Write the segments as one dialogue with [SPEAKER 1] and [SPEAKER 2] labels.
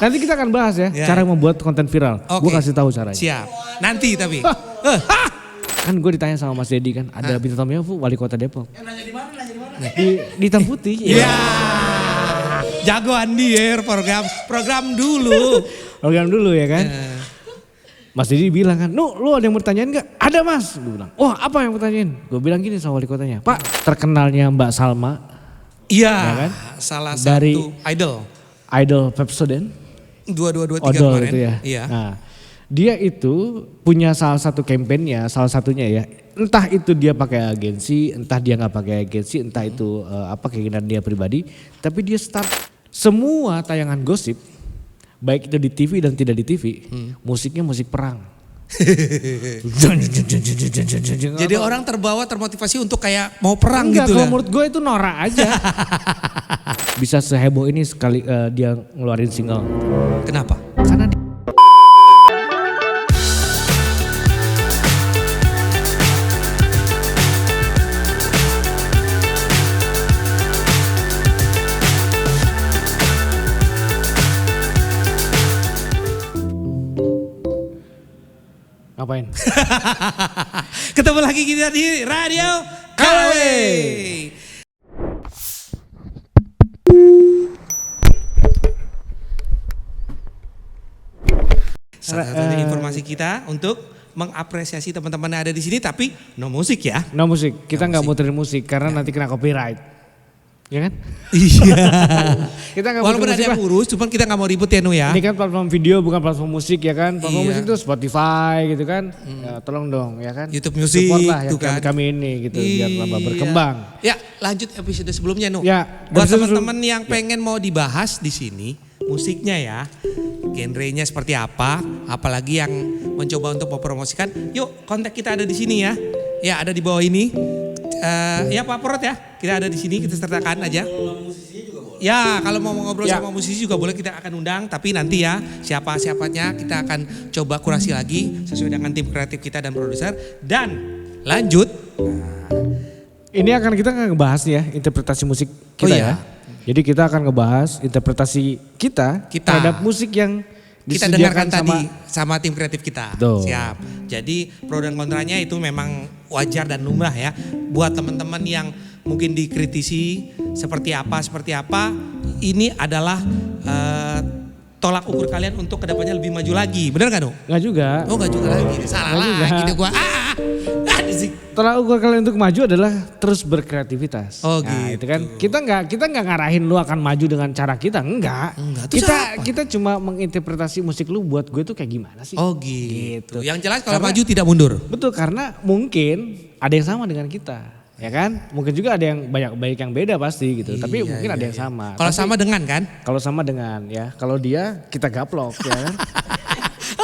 [SPEAKER 1] Nanti kita akan bahas ya, cara membuat konten viral. Gue kasih tahu caranya.
[SPEAKER 2] Siap. Nanti tapi.
[SPEAKER 1] Kan gue ditanya sama Mas Dedi kan, ada bintang tamunya wali kota Depok.
[SPEAKER 2] Nanya di mana?
[SPEAKER 1] Di Hitam Putih.
[SPEAKER 2] Iya. Jagoan dia program dulu.
[SPEAKER 1] Program dulu ya kan. Mas Dedi bilang kan, lu ada yang mau tanyain gak? Ada Mas. Gue bilang, wah apa yang mau tanyain? Gue bilang gini sama wali kotanya, Pak terkenalnya Mbak Salma.
[SPEAKER 2] Iya
[SPEAKER 1] ya kan?
[SPEAKER 2] Salah
[SPEAKER 1] Dari
[SPEAKER 2] satu
[SPEAKER 1] idol Pepsodent.
[SPEAKER 2] 2223
[SPEAKER 1] Odol
[SPEAKER 2] kemarin.
[SPEAKER 1] Itu ya.
[SPEAKER 2] Iya.
[SPEAKER 1] Nah, dia itu punya salah satu kampanyenya, salah satunya ya. Entah itu dia pakai agensi, entah dia nggak pakai agensi, entah itu apa keinginan dia pribadi. Tapi dia start semua tayangan gosip, baik itu di TV dan tidak di TV, musiknya musik perang.
[SPEAKER 2] Jadi orang termotivasi untuk kayak mau perang
[SPEAKER 1] Enggak,
[SPEAKER 2] gitu
[SPEAKER 1] kalau
[SPEAKER 2] ya.
[SPEAKER 1] menurut gue itu norak aja. Bisa seheboh ini sekali dia ngeluarin single.
[SPEAKER 2] Kenapa?
[SPEAKER 1] Karena ngapain?
[SPEAKER 2] Ketemu lagi kita di Radio KW. Satu-satunya informasi kita untuk mengapresiasi teman-teman yang ada di sini, tapi no musik ya.
[SPEAKER 1] No musik, kita nggak muterin musik karena nanti kena copyright. Ya kan?
[SPEAKER 2] Iya.
[SPEAKER 1] Kita nggak
[SPEAKER 2] Walaupun
[SPEAKER 1] muterin
[SPEAKER 2] ada yang
[SPEAKER 1] musik,
[SPEAKER 2] urus, cuman kita nggak mau ribut ya Nu ya.
[SPEAKER 1] Ini kan platform video bukan platform musik ya kan. Platform
[SPEAKER 2] Iya.
[SPEAKER 1] musik itu Spotify gitu kan. Ya, tolong dong ya kan.
[SPEAKER 2] YouTube Music
[SPEAKER 1] Support lah
[SPEAKER 2] tuh
[SPEAKER 1] yang
[SPEAKER 2] kan.
[SPEAKER 1] kami ini gitu biar tambah berkembang.
[SPEAKER 2] Ya lanjut episode sebelumnya Nu.
[SPEAKER 1] Ya,
[SPEAKER 2] Buat
[SPEAKER 1] episode
[SPEAKER 2] teman-teman yang pengen mau dibahas di sini, musiknya ya, genrenya seperti apa, apalagi yang mencoba untuk mempromosikan, yuk kontak kita ada di sini ya. Ya ada di bawah ini. Ya Pak Porot ya, kita ada di sini, kita sertakan aja. Ya kalau mau ngobrol sama musisi juga boleh, kita akan undang. Tapi nanti ya siapanya kita akan coba kurasi lagi sesuai dengan tim kreatif kita dan produser. Dan lanjut.
[SPEAKER 1] Ini akan kita ngebahas ya interpretasi musik kita ya. Jadi kita akan ngebahas interpretasi kita terhadap musik yang
[SPEAKER 2] kita dengarkan tadi sama tim kreatif kita.
[SPEAKER 1] Betul.
[SPEAKER 2] Siap. Jadi pro dan kontranya itu memang wajar dan lumrah ya. Buat teman-teman yang mungkin dikritisi seperti apa, ini adalah tolak ukur kalian untuk kedepannya lebih maju lagi. Benar gak Nu?
[SPEAKER 1] Enggak juga.
[SPEAKER 2] Oh gak juga lagi, salah lagi deh gua.
[SPEAKER 1] Tolak ukur kalian untuk maju adalah terus berkreativitas.
[SPEAKER 2] Oh
[SPEAKER 1] nah,
[SPEAKER 2] gitu.
[SPEAKER 1] itu kan kita nggak ngarahin lu akan maju dengan cara kita, enggak. Kita cuma menginterpretasi musik lu buat gue tuh kayak gimana sih?
[SPEAKER 2] Oh gitu. Yang jelas kalau maju tidak mundur.
[SPEAKER 1] Betul, karena mungkin ada yang sama dengan kita, ya kan? Mungkin juga ada yang banyak yang beda pasti gitu. Tapi mungkin ada yang sama.
[SPEAKER 2] Kalau sama dengan kan?
[SPEAKER 1] Kalau sama dengan ya, kalau dia kita gaplok ya kan.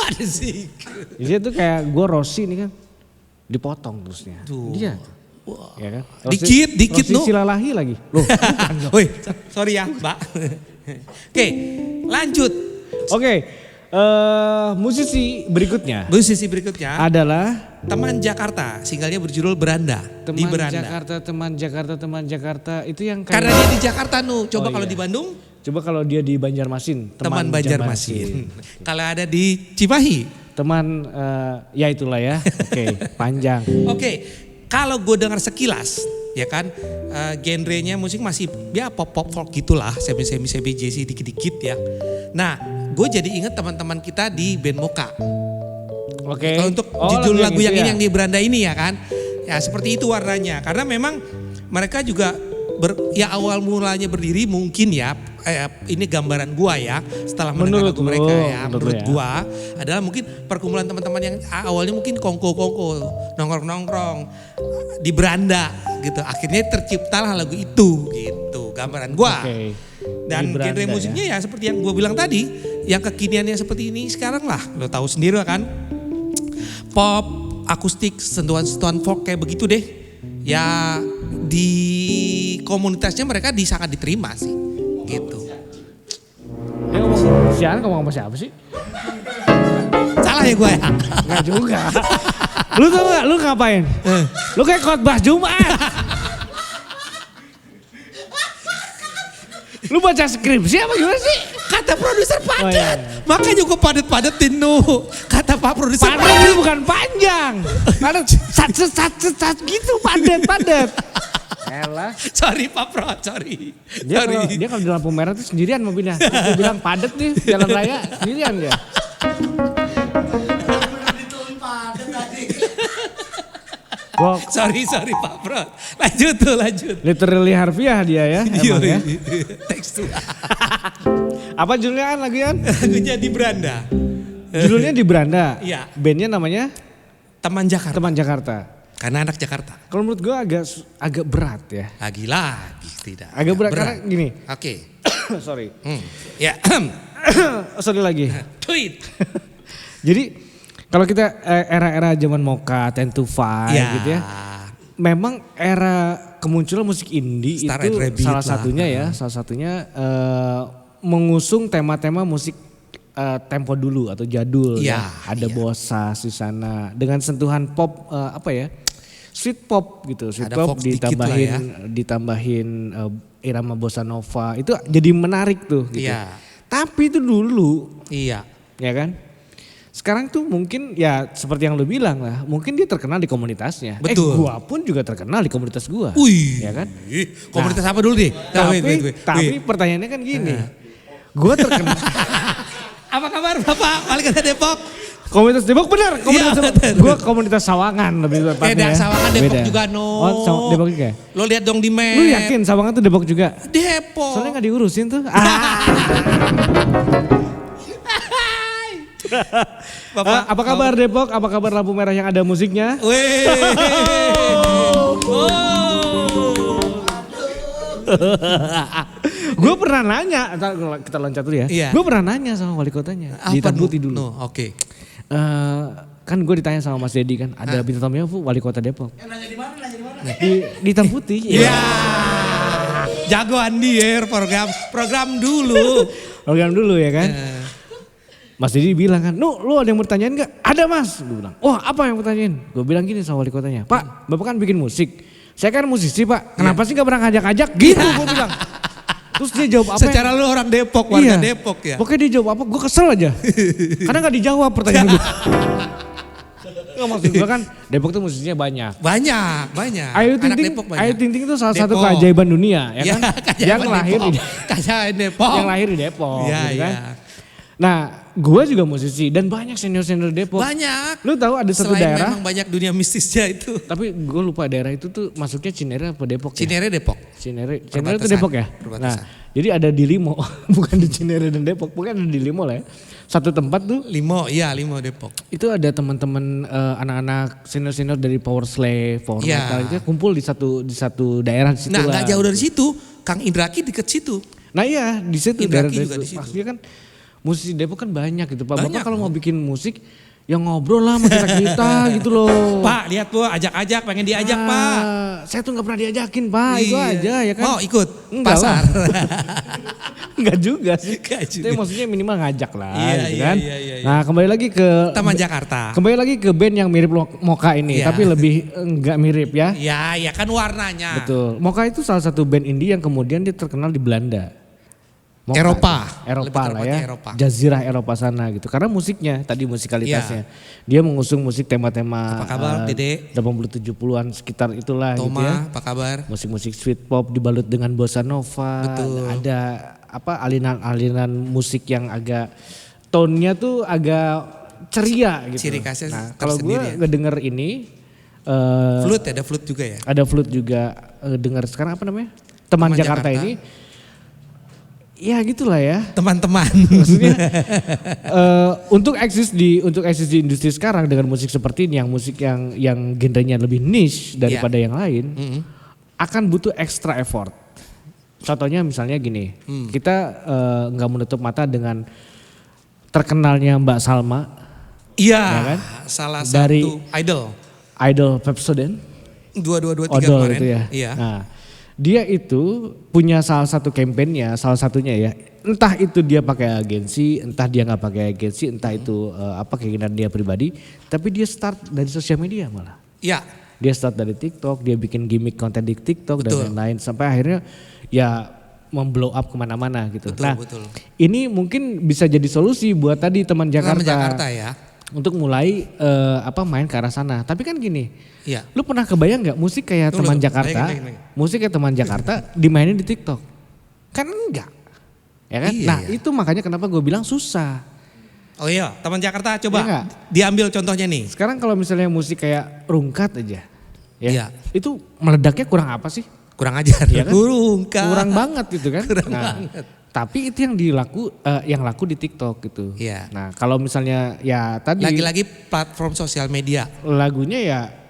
[SPEAKER 2] Ada sih.
[SPEAKER 1] Jadi itu kayak gue Rossi nih kan. Dipotong terusnya. Dia. Ya kan?
[SPEAKER 2] Dikit Nu.
[SPEAKER 1] Silalahi lagi. Loh,
[SPEAKER 2] Woi, sorry ya, Mbak. Oke, lanjut.
[SPEAKER 1] Oke. Musisi berikutnya adalah
[SPEAKER 2] Teman Jakarta, singlenya berjudul Beranda. Di Beranda.
[SPEAKER 1] Teman Jakarta itu yang kayak
[SPEAKER 2] karena dia di Jakarta Nu. Coba kalau di Bandung,
[SPEAKER 1] coba kalau dia di Banjarmasin,
[SPEAKER 2] teman Banjarmasin. Kalau ada di Cimahi,
[SPEAKER 1] teman ya itulah ya. Oke, panjang.
[SPEAKER 2] Oke, kalau gue dengar sekilas ya kan, genrenya musik masih ya pop folk gitulah, semi jazzy dikit-dikit ya. Nah, gue jadi inget teman-teman kita di band Moka.
[SPEAKER 1] Oke.
[SPEAKER 2] Kalau untuk judul lagu yang ini yang di Beranda ini ya kan, ya seperti itu warnanya. Karena memang mereka juga awal mulanya berdiri mungkin ya, ini gambaran gua ya setelah mendengar lagu mereka ya. Menurut gua adalah mungkin perkumpulan teman-teman yang awalnya mungkin kongko-kongko, nongkrong-nongkrong di beranda gitu. Akhirnya terciptalah lagu itu gitu, gambaran gua.
[SPEAKER 1] Okay.
[SPEAKER 2] Dan genre musiknya ya seperti yang gua bilang tadi, yang kekiniannya seperti ini sekarang lah. Lo tahu sendiri kan, pop, akustik, sentuhan-sentuhan folk kayak begitu deh. Ya di komunitasnya mereka sangat diterima sih gitu.
[SPEAKER 1] Ngomong sama siapa sih?
[SPEAKER 2] Salah ya gue ya?
[SPEAKER 1] Enggak juga. Lu tau gak lu ngapain? Lu kayak khotbah Jumat. Lu baca skripsi apa gimana sih?
[SPEAKER 2] Kan kata produser padat.
[SPEAKER 1] Oh, iya.
[SPEAKER 2] Makanya gue padat-padatin nu. Kata Pak produser
[SPEAKER 1] Padat itu bukan panjang. Padat sat gitu padat. Elah.
[SPEAKER 2] Sorry Pak Pro, sorry.
[SPEAKER 1] Dia kalau di lampu merah tuh sendirian mobilnya. Dia bilang padat nih jalan raya sendirian dia.
[SPEAKER 2] Sorry Pak Pro. Lanjut.
[SPEAKER 1] Literally harfiah dia ya. Emang ya.
[SPEAKER 2] Tekstual.
[SPEAKER 1] Apa judulnya lagian?
[SPEAKER 2] Lagunya di beranda.
[SPEAKER 1] Judulnya di beranda.
[SPEAKER 2] Iya.
[SPEAKER 1] Bandnya namanya
[SPEAKER 2] Teman Jakarta.
[SPEAKER 1] Teman Jakarta.
[SPEAKER 2] Karena anak Jakarta.
[SPEAKER 1] Kalau menurut gue agak berat ya.
[SPEAKER 2] Lagi tidak.
[SPEAKER 1] Agak berat karena gini.
[SPEAKER 2] Oke.
[SPEAKER 1] Sorry.
[SPEAKER 2] Ya.
[SPEAKER 1] Sorry lagi.
[SPEAKER 2] Tweet.
[SPEAKER 1] Jadi kalau kita era-era zaman Mocha, 10 to 5
[SPEAKER 2] Ya.
[SPEAKER 1] gitu ya. Memang era kemunculan musik indie
[SPEAKER 2] Star
[SPEAKER 1] itu
[SPEAKER 2] and Rabbit
[SPEAKER 1] salah
[SPEAKER 2] lah.
[SPEAKER 1] satunya mengusung tema-tema musik tempo dulu atau jadul
[SPEAKER 2] Iya,
[SPEAKER 1] ya. Ada
[SPEAKER 2] iya.
[SPEAKER 1] bossa di sana dengan sentuhan pop street pop gitu. Street
[SPEAKER 2] Ada
[SPEAKER 1] pop
[SPEAKER 2] Fox dikit lah ya.
[SPEAKER 1] ditambahin irama bossa nova. Itu jadi menarik tuh gitu.
[SPEAKER 2] Iya.
[SPEAKER 1] Tapi itu dulu
[SPEAKER 2] Iya.
[SPEAKER 1] ya kan? Sekarang tuh mungkin ya seperti yang lu bilang lah, mungkin dia terkenal di komunitasnya.
[SPEAKER 2] Betul.
[SPEAKER 1] Gua pun juga terkenal di komunitas gua.
[SPEAKER 2] Wih.
[SPEAKER 1] Ya kan?
[SPEAKER 2] Komunitas apa dulu deh?
[SPEAKER 1] Tapi pertanyaannya kan gini. Gua terkenal
[SPEAKER 2] Apa kabar Bapak Wali Kota Depok?
[SPEAKER 1] komunitas Depok benar, komunitas
[SPEAKER 2] Iya,
[SPEAKER 1] Depok.
[SPEAKER 2] betul.
[SPEAKER 1] Gua komunitas Sawangan lebih tepatnya.
[SPEAKER 2] Beda,
[SPEAKER 1] ya.
[SPEAKER 2] Sawangan Depok
[SPEAKER 1] Beda.
[SPEAKER 2] juga no.
[SPEAKER 1] Oh, Depok juga.
[SPEAKER 2] Lo lihat dong di map.
[SPEAKER 1] Lu yakin Sawangan tuh Depok juga?
[SPEAKER 2] Depok.
[SPEAKER 1] Soalnya gak diurusin tuh.
[SPEAKER 2] Bapak,
[SPEAKER 1] Apa kabar Depok? Apa kabar lampu merah yang ada musiknya?
[SPEAKER 2] Weh.
[SPEAKER 1] Gue pernah nanya, ntar kita loncat dulu ya.
[SPEAKER 2] Iya.
[SPEAKER 1] Gue pernah nanya sama wali kotanya di
[SPEAKER 2] Apa
[SPEAKER 1] Tambuti
[SPEAKER 2] nu?
[SPEAKER 1] dulu.
[SPEAKER 2] No, oke.
[SPEAKER 1] Kan gue ditanya sama Mas Dedi kan, ada bintang tamunya wali kota Depok.
[SPEAKER 3] Nanya di mana?
[SPEAKER 1] Di Tambuti.
[SPEAKER 2] Iya. Jago Andi ya program dulu.
[SPEAKER 1] Program dulu ya kan. Mas Dedi bilang kan, lu ada yang mau tanyain gak? Ada Mas. Gue bilang, wah apa yang mau tanyain? Gue bilang gini sama wali kotanya, Pak, Bapak kan bikin musik. Saya kan musisi Pak, kenapa sih gak pernah ngajak-ngajak? Gitu gue bilang. Terus dia jawab apa?
[SPEAKER 2] Secara lu orang Depok, warga Depok ya.
[SPEAKER 1] Pokoknya dia jawab apa, gue kesel aja. Karena gak dijawab pertanyaan gue. Nggak, maksud gue kan Depok tuh musisinya banyak.
[SPEAKER 2] Banyak.
[SPEAKER 1] Ayu
[SPEAKER 2] Anak
[SPEAKER 1] Ting Ting,
[SPEAKER 2] Depok banyak.
[SPEAKER 1] Ayu Ting Ting itu salah satu
[SPEAKER 2] Depok.
[SPEAKER 1] keajaiban dunia ya kan.
[SPEAKER 2] keajaiban
[SPEAKER 1] Yang lahir di
[SPEAKER 2] Keajaiban Depok.
[SPEAKER 1] yang lahir di Depok
[SPEAKER 2] Iya,
[SPEAKER 1] gitu kan.
[SPEAKER 2] iya.
[SPEAKER 1] Nah, gue juga musisi dan banyak senior-senior Depok.
[SPEAKER 2] Banyak.
[SPEAKER 1] Lu tahu ada satu
[SPEAKER 2] Selain
[SPEAKER 1] daerah,
[SPEAKER 2] memang banyak dunia mistisnya itu.
[SPEAKER 1] tapi gue lupa daerah itu tuh masuknya Cinere apa Depok ya?
[SPEAKER 2] Cinere Depok.
[SPEAKER 1] Cinere itu
[SPEAKER 2] Perbatasan,
[SPEAKER 1] Depok ya?
[SPEAKER 2] perbatasan.
[SPEAKER 1] Nah, jadi ada di Limo, bukan di Cinere dan Depok, bukan ada di Limo lah ya. Satu tempat tuh,
[SPEAKER 2] Limo Depok.
[SPEAKER 1] itu ada teman-teman anak-anak senior-senior dari Power Slave, Power
[SPEAKER 2] Iya.
[SPEAKER 1] Metal, itu kumpul di satu daerah di situ
[SPEAKER 2] Nah
[SPEAKER 1] lah.
[SPEAKER 2] gak jauh dari situ, Kang Indraki deket situ.
[SPEAKER 1] Nah iya, di situ
[SPEAKER 2] Indraki
[SPEAKER 1] daerah
[SPEAKER 2] juga di situ.
[SPEAKER 1] Maksudnya kan musisi Depok kan banyak gitu Pak.
[SPEAKER 2] Banyak,
[SPEAKER 1] Bapak kalau
[SPEAKER 2] loh.
[SPEAKER 1] mau bikin musik, yang ngobrol lah sama kita gitu loh.
[SPEAKER 2] Pak lihat bu, ajak-ajak, pengen diajak Pak.
[SPEAKER 1] Saya tuh gak pernah diajakin Pak, itu
[SPEAKER 2] Iya.
[SPEAKER 1] aja ya kan.
[SPEAKER 2] Mau ikut
[SPEAKER 1] Enggak
[SPEAKER 2] pasar.
[SPEAKER 1] Enggak juga sih.
[SPEAKER 2] Enggak juga.
[SPEAKER 1] Tapi maksudnya minimal ngajak lah
[SPEAKER 2] Iya,
[SPEAKER 1] gitu
[SPEAKER 2] iya,
[SPEAKER 1] kan.
[SPEAKER 2] iya, iya.
[SPEAKER 1] Nah kembali lagi ke
[SPEAKER 2] Taman Jakarta.
[SPEAKER 1] Kembali lagi ke band yang mirip Mocha ini,
[SPEAKER 2] Iya.
[SPEAKER 1] tapi lebih enggak mirip ya.
[SPEAKER 2] Ya kan warnanya.
[SPEAKER 1] Betul. Mocha itu salah satu band indie yang kemudian dia terkenal di Belanda. Mocha
[SPEAKER 2] Eropa.
[SPEAKER 1] itu. Eropa
[SPEAKER 2] Lebih
[SPEAKER 1] lah
[SPEAKER 2] tepatnya
[SPEAKER 1] ya.
[SPEAKER 2] Eropa.
[SPEAKER 1] Jazirah Eropa sana gitu. Karena musiknya tadi musikalitasnya. Dia mengusung musik tema-tema
[SPEAKER 2] Apa kabar, Dede?
[SPEAKER 1] 80-70-an sekitar itulah gitu ya.
[SPEAKER 2] Toma, apa kabar?
[SPEAKER 1] Musik-musik street pop dibalut dengan bossa nova.
[SPEAKER 2] Betul.
[SPEAKER 1] Ada apa aliran-aliran musik yang agak tone-nya tuh agak ceria gitu.
[SPEAKER 2] Ciri khasnya
[SPEAKER 1] Nah, kalau gue
[SPEAKER 2] tersendiri ya.
[SPEAKER 1] ngedenger ini
[SPEAKER 2] Flute ada flute juga ya?
[SPEAKER 1] ada flute juga dengar sekarang apa namanya? Teman
[SPEAKER 2] Teman
[SPEAKER 1] Jakarta
[SPEAKER 2] Jakarta.
[SPEAKER 1] ini. Ya gitulah ya.
[SPEAKER 2] Teman-teman.
[SPEAKER 1] Maksudnya untuk eksis di industri sekarang dengan musik seperti ini yang musik yang genrenya lebih niche daripada yang lain akan butuh extra effort. Contohnya misalnya gini, kita nggak menutup mata dengan terkenalnya Mbak Salma
[SPEAKER 2] Iya,
[SPEAKER 1] Ya kan?
[SPEAKER 2] salah
[SPEAKER 1] Dari-
[SPEAKER 2] satu
[SPEAKER 1] Idol Pepsodent.
[SPEAKER 2] 2 3
[SPEAKER 1] Odol
[SPEAKER 2] kemarin.
[SPEAKER 1] itu ya.
[SPEAKER 2] Iya.
[SPEAKER 1] Nah, dia itu punya salah satu kampanyenya, salah satunya ya. Entah itu dia pakai agensi, entah dia nggak pakai agensi, entah itu apa keinginan dia pribadi. Tapi dia start dari sosial media malah.
[SPEAKER 2] Iya.
[SPEAKER 1] Dia start dari TikTok, dia bikin gimmick konten di TikTok
[SPEAKER 2] Betul.
[SPEAKER 1] dan lain-lain. Sampai akhirnya ya memblow up kemana-mana gitu.
[SPEAKER 2] Betul, betul.
[SPEAKER 1] Ini mungkin bisa jadi solusi buat tadi teman
[SPEAKER 2] Teman
[SPEAKER 1] Jakarta.
[SPEAKER 2] Jakarta ya.
[SPEAKER 1] Untuk mulai main ke arah sana. Tapi kan gini,
[SPEAKER 2] Iya.
[SPEAKER 1] lu pernah kebayang nggak musik kayak
[SPEAKER 2] Tunggu,
[SPEAKER 1] teman
[SPEAKER 2] tunggu.
[SPEAKER 1] Jakarta,
[SPEAKER 2] Bayangin.
[SPEAKER 1] musik kayak teman Jakarta dimainin di TikTok? Kan enggak. Ya kan?
[SPEAKER 2] Iya,
[SPEAKER 1] Nah
[SPEAKER 2] iya.
[SPEAKER 1] itu makanya kenapa gue bilang susah.
[SPEAKER 2] Oh iya, teman Jakarta coba
[SPEAKER 1] Iya nggak?
[SPEAKER 2] diambil contohnya nih.
[SPEAKER 1] Sekarang kalau misalnya musik kayak rungkat aja, ya
[SPEAKER 2] Iya.
[SPEAKER 1] itu meledaknya kurang apa sih?
[SPEAKER 2] Kurang ajar.
[SPEAKER 1] Iya kan?
[SPEAKER 2] Kurang
[SPEAKER 1] Kurang banget gitu kan.
[SPEAKER 2] Kurang
[SPEAKER 1] Nah,
[SPEAKER 2] banget.
[SPEAKER 1] tapi itu yang laku di TikTok gitu.
[SPEAKER 2] Iya.
[SPEAKER 1] Nah kalau misalnya ya tadi
[SPEAKER 2] Lagi-lagi platform sosial media.
[SPEAKER 1] lagunya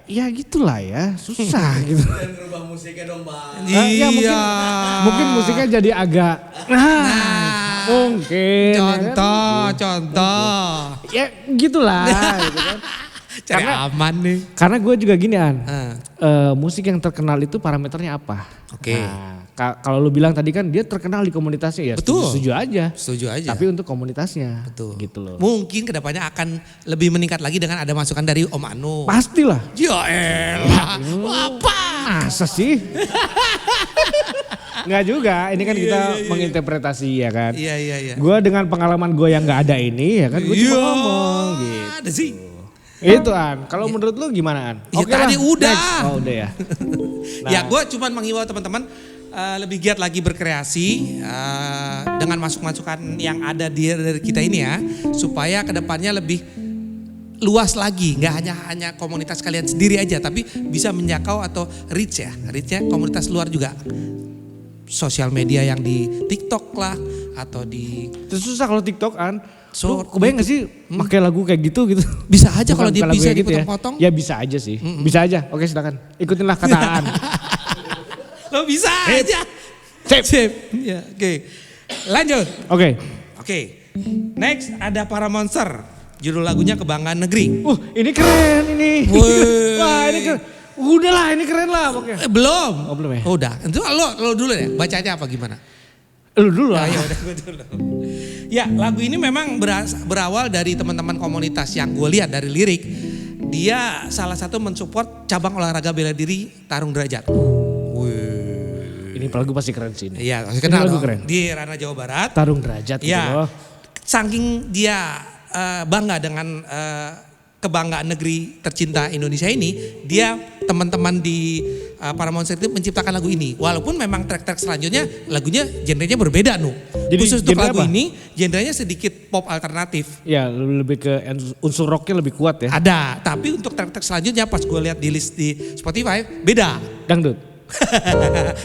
[SPEAKER 1] ya gitulah ya susah gitu.
[SPEAKER 3] Dan rubah musiknya dong bang.
[SPEAKER 1] Ya,
[SPEAKER 2] Iya.
[SPEAKER 1] mungkin musiknya jadi agak mungkin
[SPEAKER 2] Contoh.
[SPEAKER 1] ya gitulah gitu kan.
[SPEAKER 2] Cari aman nih.
[SPEAKER 1] Karena gue juga gini An,
[SPEAKER 2] Ah.
[SPEAKER 1] musik yang terkenal itu parameternya apa?
[SPEAKER 2] Oke.
[SPEAKER 1] Nah, kalau lu bilang tadi kan dia terkenal di komunitasnya ya
[SPEAKER 2] Betul.
[SPEAKER 1] setuju aja.
[SPEAKER 2] Setuju aja.
[SPEAKER 1] Tapi untuk komunitasnya,
[SPEAKER 2] Betul.
[SPEAKER 1] gitu loh.
[SPEAKER 2] Mungkin kedepannya akan lebih meningkat lagi dengan ada masukan dari Om Anu.
[SPEAKER 1] Pastilah.
[SPEAKER 2] Ya elah. Apa?
[SPEAKER 1] Masa sih? Enggak juga, ini kan kita menginterpretasi ya kan.
[SPEAKER 2] Iya.
[SPEAKER 1] Gue dengan pengalaman gue yang nggak ada ini ya kan, gue cuma ngomong gitu.
[SPEAKER 2] Ada sih.
[SPEAKER 1] Itu An, kalau menurut lu gimana An?
[SPEAKER 2] Ya,
[SPEAKER 1] Oke
[SPEAKER 2] tadi
[SPEAKER 1] lah,
[SPEAKER 2] udah.
[SPEAKER 1] next. Oh udah ya.
[SPEAKER 2] Ya gue cuma menghimbau teman-teman lebih giat lagi berkreasi dengan masukan yang ada dari kita ini ya. Supaya kedepannya lebih luas lagi. Nggak hanya komunitas kalian sendiri aja. Tapi bisa menjangkau atau reachnya komunitas luar juga. Sosial media yang di TikTok lah. Atau di...
[SPEAKER 1] Terus susah kalau TikTok An.
[SPEAKER 2] So,
[SPEAKER 1] Lu kebayang gak sih pakai lagu kayak gitu?
[SPEAKER 2] Bisa aja
[SPEAKER 1] Bukan-
[SPEAKER 2] kalau dia
[SPEAKER 1] bukan lagu
[SPEAKER 2] bisa
[SPEAKER 1] kayak gitu ya.
[SPEAKER 2] dipotong-potong.
[SPEAKER 1] Ya bisa aja sih, bisa aja. Oke silakan, ikutinlah kata An.
[SPEAKER 2] Lo bisa aja. Sip. Ya, oke. Lanjut.
[SPEAKER 1] Oke.
[SPEAKER 2] Oke. Next ada Para Monster. Judul lagunya Kebanggaan Negeri.
[SPEAKER 1] Ini keren ini.
[SPEAKER 2] Woi.
[SPEAKER 1] Wah ini keren. Udahlah ini keren lah pokoknya.
[SPEAKER 2] Belum.
[SPEAKER 1] Oh, belum ya?
[SPEAKER 2] Udah. Itu lo dulu ya. Bacanya apa gimana?
[SPEAKER 1] Lu dulu lah.
[SPEAKER 2] Ya udah gue dulu. Ya lagu ini memang berawal dari teman-teman komunitas yang gue lihat dari lirik. Dia salah satu mensupport cabang olahraga bela diri tarung derajat.
[SPEAKER 1] Ini lagu pasti keren sih ini.
[SPEAKER 2] Iya,
[SPEAKER 1] Ini
[SPEAKER 2] kenal
[SPEAKER 1] lagu
[SPEAKER 2] dong.
[SPEAKER 1] keren.
[SPEAKER 2] Di ranah Jawa Barat.
[SPEAKER 1] Tarung derajat gitu
[SPEAKER 2] Ya,
[SPEAKER 1] loh.
[SPEAKER 2] saking dia bangga dengan kebanggaan negeri tercinta Indonesia ini, dia teman-teman di Para Monster itu menciptakan lagu ini. Walaupun memang track-track selanjutnya lagunya genrenya berbeda
[SPEAKER 1] Jadi
[SPEAKER 2] Khusus untuk
[SPEAKER 1] genre
[SPEAKER 2] lagu
[SPEAKER 1] apa?
[SPEAKER 2] ini genrenya sedikit pop alternatif.
[SPEAKER 1] Ya lebih ke unsur rocknya lebih kuat ya.
[SPEAKER 2] Ada, tapi untuk track-track selanjutnya pas gue lihat di list di Spotify beda.
[SPEAKER 1] Dangdut.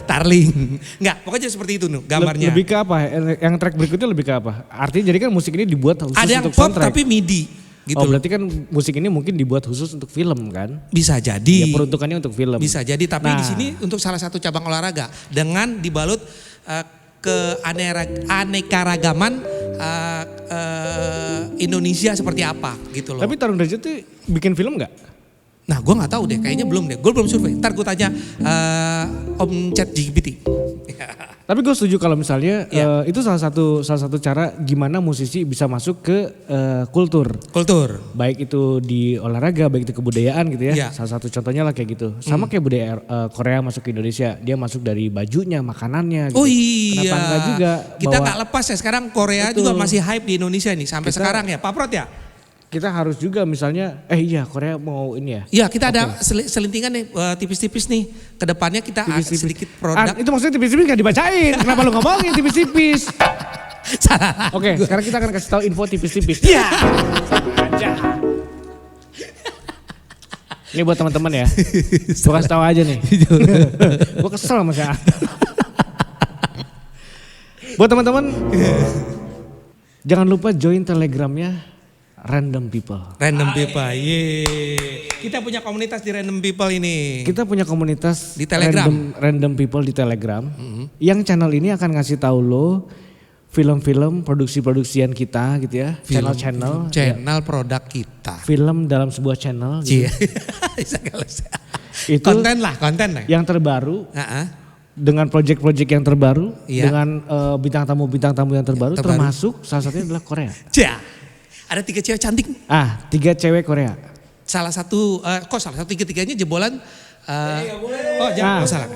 [SPEAKER 2] Tarling. Enggak, pokoknya seperti itu Nuh, gambarnya.
[SPEAKER 1] Lebih ke apa? Yang track berikutnya lebih ke apa? Artinya jadi kan musik ini dibuat khusus
[SPEAKER 2] Ada yang
[SPEAKER 1] untuk
[SPEAKER 2] pop
[SPEAKER 1] soundtrack.
[SPEAKER 2] tapi MIDI gitu.
[SPEAKER 1] Oh berarti kan musik ini mungkin dibuat khusus untuk film kan?
[SPEAKER 2] Bisa jadi.
[SPEAKER 1] Ya peruntukannya untuk film.
[SPEAKER 2] Bisa jadi, tapi
[SPEAKER 1] Nah.
[SPEAKER 2] di sini untuk salah satu cabang olahraga dengan dibalut keanekaragaman Indonesia seperti apa gitu loh.
[SPEAKER 1] Tapi Tarung Derajat tuh bikin film nggak?
[SPEAKER 2] Nah gue nggak tahu deh, kayaknya belum deh. Gue belum survei. Ntar gue tanya Om ChatGPT.
[SPEAKER 1] Tapi gue setuju kalau misalnya
[SPEAKER 2] Iya.
[SPEAKER 1] itu salah satu cara gimana musisi bisa masuk ke kultur.
[SPEAKER 2] Kultur.
[SPEAKER 1] Baik itu di olahraga, baik itu kebudayaan gitu ya.
[SPEAKER 2] Iya.
[SPEAKER 1] Salah satu contohnya lah kayak gitu. Sama kayak budaya Korea masuk ke Indonesia, dia masuk dari bajunya, makanannya. Gitu.
[SPEAKER 2] Oh iya.
[SPEAKER 1] Kenapa enggak juga
[SPEAKER 2] Kita
[SPEAKER 1] bawa-
[SPEAKER 2] nggak lepas ya sekarang Korea
[SPEAKER 1] Betul.
[SPEAKER 2] juga masih hype di Indonesia nih sampai sekarang ya. Pak Prot ya?
[SPEAKER 1] Kita harus juga misalnya, iya Korea mau ini ya.
[SPEAKER 2] Iya kita ada selintingan nih tipis-tipis nih. Kedepannya kita
[SPEAKER 1] Tipis-tipis.
[SPEAKER 2] sedikit produk.
[SPEAKER 1] Itu maksudnya tipis-tipis gak dibacain. Kenapa lu ngomongin tipis-tipis?
[SPEAKER 2] Salah.
[SPEAKER 1] Oke, sekarang kita akan kasih tahu info tipis-tipis. Iya. Aja. Ini buat teman-teman ya. Gue kasih tahu aja nih. Gue kesel sama saya. Buat teman-teman, jangan lupa join telegramnya Random People.
[SPEAKER 2] Random People, yeay. Kita punya komunitas di Random People ini.
[SPEAKER 1] Kita punya komunitas
[SPEAKER 2] Di Telegram.
[SPEAKER 1] Random People di Telegram. Yang channel ini akan ngasih tahu lo film-film produksi-produksian kita gitu ya. Channel-channel.
[SPEAKER 2] Channel produk kita.
[SPEAKER 1] Film dalam sebuah channel. Gitu.
[SPEAKER 2] Cie. Bisa kalau saya.
[SPEAKER 1] Itu
[SPEAKER 2] Konten lah.
[SPEAKER 1] yang terbaru.
[SPEAKER 2] Heeh.
[SPEAKER 1] Dengan project-project yang terbaru.
[SPEAKER 2] Iya.
[SPEAKER 1] Dengan bintang tamu yang terbaru.
[SPEAKER 2] Terbaru.
[SPEAKER 1] Termasuk salah satunya adalah Korea.
[SPEAKER 2] Cia. Ada 3 cewek cantik.
[SPEAKER 1] 3 cewek Korea.
[SPEAKER 2] Salah satu, kok salah satu tiga-tiganya jebolan. Oh jangan,
[SPEAKER 1] Ah.
[SPEAKER 2] oh salah.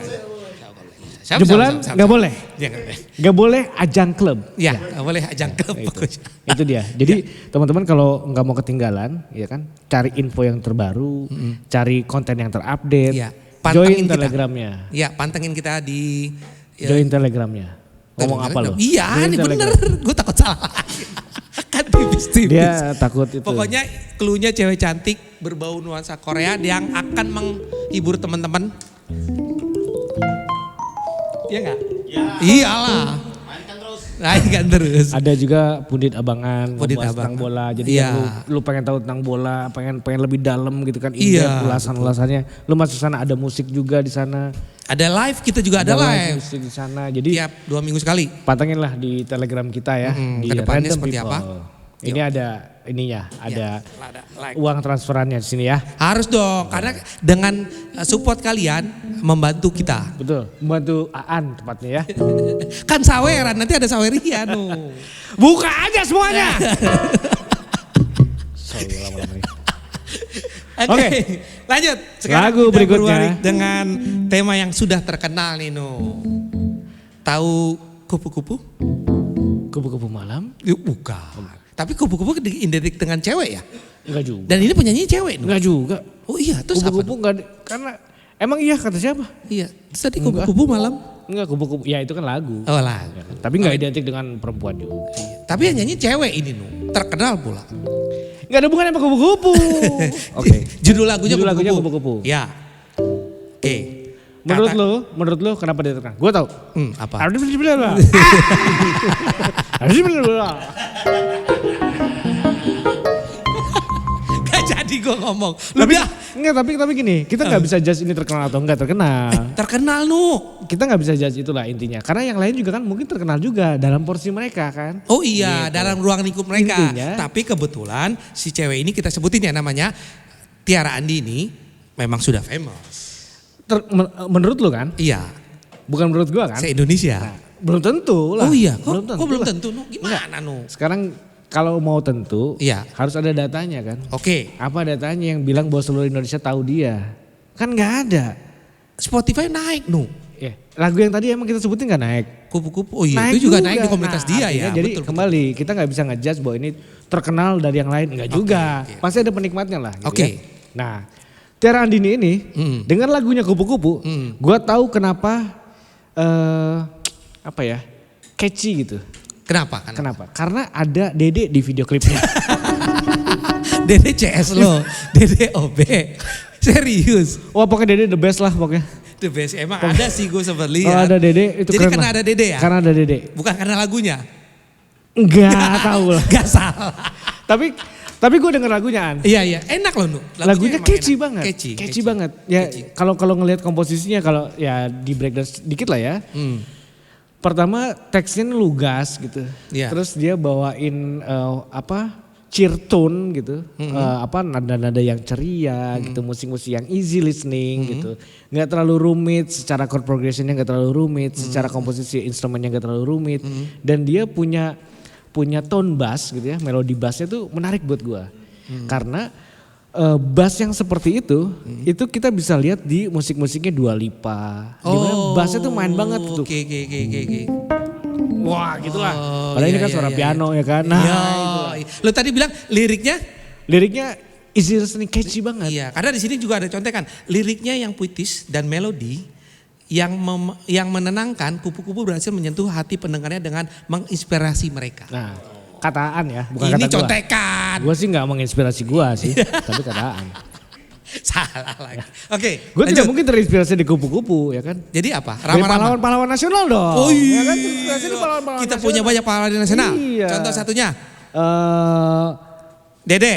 [SPEAKER 1] Jebolan nggak boleh.
[SPEAKER 2] Ya, nggak boleh.
[SPEAKER 1] Nggak boleh ajang klub.
[SPEAKER 2] Ya, nggak boleh ajang klub pokoknya.
[SPEAKER 1] Itu dia. Jadi teman-teman kalau nggak mau ketinggalan, ya kan, cari info yang terbaru, cari konten yang terupdate,
[SPEAKER 2] Iya,
[SPEAKER 1] join
[SPEAKER 2] pantengin kita.
[SPEAKER 1] Telegramnya,
[SPEAKER 2] Iya, pantengin kita di
[SPEAKER 1] join Telegramnya. Ngomong apa lo?
[SPEAKER 2] Iya,
[SPEAKER 1] Join
[SPEAKER 2] ini bener.
[SPEAKER 1] Telegram.
[SPEAKER 2] Gue takut salah lagi. Kan tipis-tipis.
[SPEAKER 1] Dia takut itu.
[SPEAKER 2] Pokoknya cluenya cewek cantik berbau nuansa Korea yang akan menghibur teman-teman. Iya enggak? Iya. Iyalah. Mainkan terus.
[SPEAKER 1] Ada juga pundit abangan,
[SPEAKER 2] Pundit
[SPEAKER 1] ngebahas
[SPEAKER 2] abangan.
[SPEAKER 1] tentang bola. Jadi
[SPEAKER 2] Iya.
[SPEAKER 1] yang lu pengen tahu tentang bola, pengen lebih dalam gitu kan,
[SPEAKER 2] Iya,
[SPEAKER 1] ulasan-ulasannya. Lu masuk sana ada musik juga di sana.
[SPEAKER 2] Ada live, kita juga ada live.
[SPEAKER 1] musik di sana. Jadi
[SPEAKER 2] Tiap 2 minggu sekali.
[SPEAKER 1] pantengin lah di Telegram kita ya, di
[SPEAKER 2] kedepannya
[SPEAKER 1] Random
[SPEAKER 2] seperti
[SPEAKER 1] People.
[SPEAKER 2] apa?
[SPEAKER 1] Ini ada ininya, ada
[SPEAKER 2] Ada like.
[SPEAKER 1] uang transferannya di sini ya.
[SPEAKER 2] Harus dong, karena dengan support kalian membantu kita.
[SPEAKER 1] Betul, membantu Aan tepatnya ya.
[SPEAKER 2] Kan saweran, nanti ada sawerian.
[SPEAKER 1] Buka aja semuanya. Sorry, lama-lama nih.
[SPEAKER 2] Oke, lanjut.
[SPEAKER 1] Lagu
[SPEAKER 2] kita
[SPEAKER 1] berikutnya.
[SPEAKER 2] berwarik dengan tema yang sudah terkenal nih, No. Tahu kupu-kupu?
[SPEAKER 1] Kupu-kupu malam?
[SPEAKER 2] Bukan. Tapi kupu-kupu identik dengan cewek ya?
[SPEAKER 1] Enggak juga.
[SPEAKER 2] Dan ini penyanyi cewek, No.
[SPEAKER 1] Enggak juga.
[SPEAKER 2] Oh iya, terus apa?
[SPEAKER 1] Kupu-kupu enggak, karena emang iya kata siapa?
[SPEAKER 2] Iya, terus tadi kupu-kupu malam?
[SPEAKER 1] Enggak, kupu-kupu, ya itu kan lagu.
[SPEAKER 2] Oh lah.
[SPEAKER 1] Tapi enggak identik dengan perempuan juga.
[SPEAKER 2] Tapi yang nyanyi cewek ini, No. Terkenal pula.
[SPEAKER 1] Enggak ada hubungannya sama kupu-kupu. Oke.
[SPEAKER 2] Judul lagunya
[SPEAKER 1] Judul lagunya
[SPEAKER 2] kupu-kupu.
[SPEAKER 1] Kupu-Kupu.
[SPEAKER 2] Ya. Oke.
[SPEAKER 1] Menurut lu kenapa dia terkenal? Gue tahu.
[SPEAKER 2] Apa?
[SPEAKER 1] Harus bilang. Harus bilang.
[SPEAKER 2] Gak jadi gue ngomong. Lu
[SPEAKER 1] Tapi
[SPEAKER 2] dah.
[SPEAKER 1] enggak, tapi gini, kita nggak bisa judge ini terkenal atau enggak terkenal.
[SPEAKER 2] Terkenal, Nu.
[SPEAKER 1] Kita nggak bisa judge itulah intinya. Karena yang lain juga kan mungkin terkenal juga dalam porsi mereka kan.
[SPEAKER 2] Oh iya, dalam ruang lingkup mereka.
[SPEAKER 1] Intinya-
[SPEAKER 2] Tapi kebetulan si cewek ini kita sebutin ya namanya Tiara Andi ini memang sudah famous.
[SPEAKER 1] Menurut lu kan?
[SPEAKER 2] Iya,
[SPEAKER 1] Bukan menurut gua kan?
[SPEAKER 2] se-Indonesia.
[SPEAKER 1] Belum tentu lah.
[SPEAKER 2] Oh iya,
[SPEAKER 1] belum
[SPEAKER 2] kok belum tentu, Nu? Gimana, Nu?
[SPEAKER 1] Sekarang kalau mau tentu,
[SPEAKER 2] Iya.
[SPEAKER 1] harus ada datanya kan.
[SPEAKER 2] Oke,
[SPEAKER 1] Apa datanya yang bilang bahwa seluruh Indonesia tahu dia? Kan nggak ada.
[SPEAKER 2] Spotify naik, Nu.
[SPEAKER 1] Ya, lagu yang tadi emang kita sebutin nggak naik.
[SPEAKER 2] Kupu-kupu, oh iya itu juga naik di komunitas dia
[SPEAKER 1] artinya
[SPEAKER 2] ya.
[SPEAKER 1] Jadi
[SPEAKER 2] betul, betul.
[SPEAKER 1] kembali kita nggak bisa ngejudge bahwa ini terkenal dari yang lain, nggak juga.
[SPEAKER 2] iya.
[SPEAKER 1] Pasti ada penikmatnya lah. Gitu
[SPEAKER 2] Oke.
[SPEAKER 1] ya. Nah, Tiara Andini ini dengan lagunya Kupu-Kupu, gua tahu kenapa apa ya, catchy gitu.
[SPEAKER 2] Kenapa?
[SPEAKER 1] Kenapa? Karena ada Dede di video klipnya.
[SPEAKER 2] Dede CS lo, Dede OB. Serius.
[SPEAKER 1] Wah pokoknya Dede the best lah pokoknya.
[SPEAKER 2] The best. Emang ada sih gue sempat lihat.
[SPEAKER 1] Kalau ada Dede itu
[SPEAKER 2] Jadi
[SPEAKER 1] keren
[SPEAKER 2] karena
[SPEAKER 1] lah.
[SPEAKER 2] ada Dede ya?
[SPEAKER 1] Karena ada Dede.
[SPEAKER 2] Bukan karena lagunya?
[SPEAKER 1] Enggak tahu lah.
[SPEAKER 2] Gak salah.
[SPEAKER 1] Tapi gue denger lagunya An.
[SPEAKER 2] Iya, enak loh, Nu.
[SPEAKER 1] Lagunya
[SPEAKER 2] emang
[SPEAKER 1] catchy
[SPEAKER 2] enak.
[SPEAKER 1] banget.
[SPEAKER 2] Catchy
[SPEAKER 1] banget. Ya kalau ngelihat komposisinya kalau ya di breakdown sedikit lah ya. Pertama teksnya lugas gitu.
[SPEAKER 2] Iya.
[SPEAKER 1] Terus dia bawain cheer tone gitu. Nada-nada yang ceria gitu, musik-musik yang easy listening gitu. Nggak terlalu rumit secara chord progressionnya, nggak terlalu rumit secara komposisi instrumennya, nggak terlalu rumit. Dan dia punya tone bass gitu ya, melodi bassnya tuh menarik buat gua. Karena bass yang seperti itu kita bisa lihat di musik-musiknya Dua Lipa. Dimana bassnya tuh main banget tuh.
[SPEAKER 2] Oke.
[SPEAKER 1] Wah gitulah.
[SPEAKER 2] Oh,
[SPEAKER 1] Padahal ini
[SPEAKER 2] iya,
[SPEAKER 1] kan suara
[SPEAKER 2] iya,
[SPEAKER 1] piano ya kan. Nah,
[SPEAKER 2] Iya.
[SPEAKER 1] itulah.
[SPEAKER 2] Lo tadi bilang liriknya?
[SPEAKER 1] Liriknya easy listening, catchy banget.
[SPEAKER 2] Iya, karena di sini juga ada contekan. Liriknya yang puitis dan melodi yang menenangkan, kupu-kupu berhasil menyentuh hati pendengarnya dengan menginspirasi mereka.
[SPEAKER 1] Nah, kataan ya, bukan
[SPEAKER 2] Ini
[SPEAKER 1] kata gua.
[SPEAKER 2] contekan.
[SPEAKER 1] Gua sih nggak menginspirasi gua sih, tapi kataan.
[SPEAKER 2] Salah lagi. Oke,
[SPEAKER 1] Gue tidak
[SPEAKER 2] lanjut.
[SPEAKER 1] mungkin terinspirasi di kupu-kupu ya kan.
[SPEAKER 2] Jadi apa?
[SPEAKER 1] Dari
[SPEAKER 2] Rama-rama.
[SPEAKER 1] pahlawan-pahlawan nasional dong.
[SPEAKER 2] Oh iya.
[SPEAKER 1] Ya kan, terinspirasi di pahlawan-pahlawan
[SPEAKER 2] Kita
[SPEAKER 1] nasional.
[SPEAKER 2] punya banyak pahlawan nasional.
[SPEAKER 1] Iya.
[SPEAKER 2] Contoh satunya,
[SPEAKER 1] Eh,
[SPEAKER 2] Dede.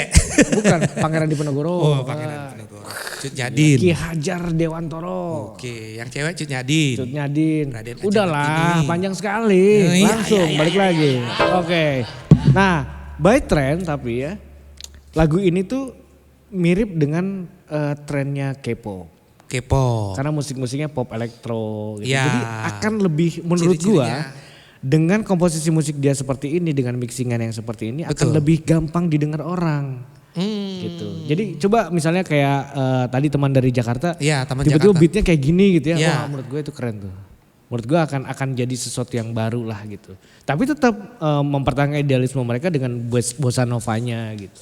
[SPEAKER 1] bukan Pangeran Diponegoro.
[SPEAKER 2] Oh, Pangeran Diponegoro. Cut Nyadin.
[SPEAKER 1] Ki Hajar Dewantoro.
[SPEAKER 2] Oke, yang cewek Cut Nyadin.
[SPEAKER 1] Cut Nyadin.
[SPEAKER 2] Raden Ajeng
[SPEAKER 1] Udahlah,
[SPEAKER 2] Kartini.
[SPEAKER 1] panjang sekali.
[SPEAKER 2] Iya,
[SPEAKER 1] Langsung
[SPEAKER 2] iya,
[SPEAKER 1] balik
[SPEAKER 2] iya,
[SPEAKER 1] lagi. Oke. Nah, by trend tapi ya, lagu ini tuh mirip dengan trennya K-pop.
[SPEAKER 2] Kepo.
[SPEAKER 1] Karena musik-musiknya pop elektro gitu.
[SPEAKER 2] Ya.
[SPEAKER 1] Jadi akan lebih menurut gua
[SPEAKER 2] Ciri-cirinya.
[SPEAKER 1] dengan komposisi musik dia seperti ini, dengan mixingan yang seperti ini akan
[SPEAKER 2] Betul.
[SPEAKER 1] lebih gampang didengar orang. Gitu. Jadi coba misalnya kayak tadi teman dari Jakarta,
[SPEAKER 2] Iya, teman
[SPEAKER 1] tiba-tiba
[SPEAKER 2] Jakarta.
[SPEAKER 1] beatnya kayak gini gitu ya.
[SPEAKER 2] Iya.
[SPEAKER 1] Wah menurut gue itu keren tuh. menurut gue akan jadi sesuatu yang baru lah gitu. Tapi tetap mempertahankan idealisme mereka dengan bossa novanya gitu.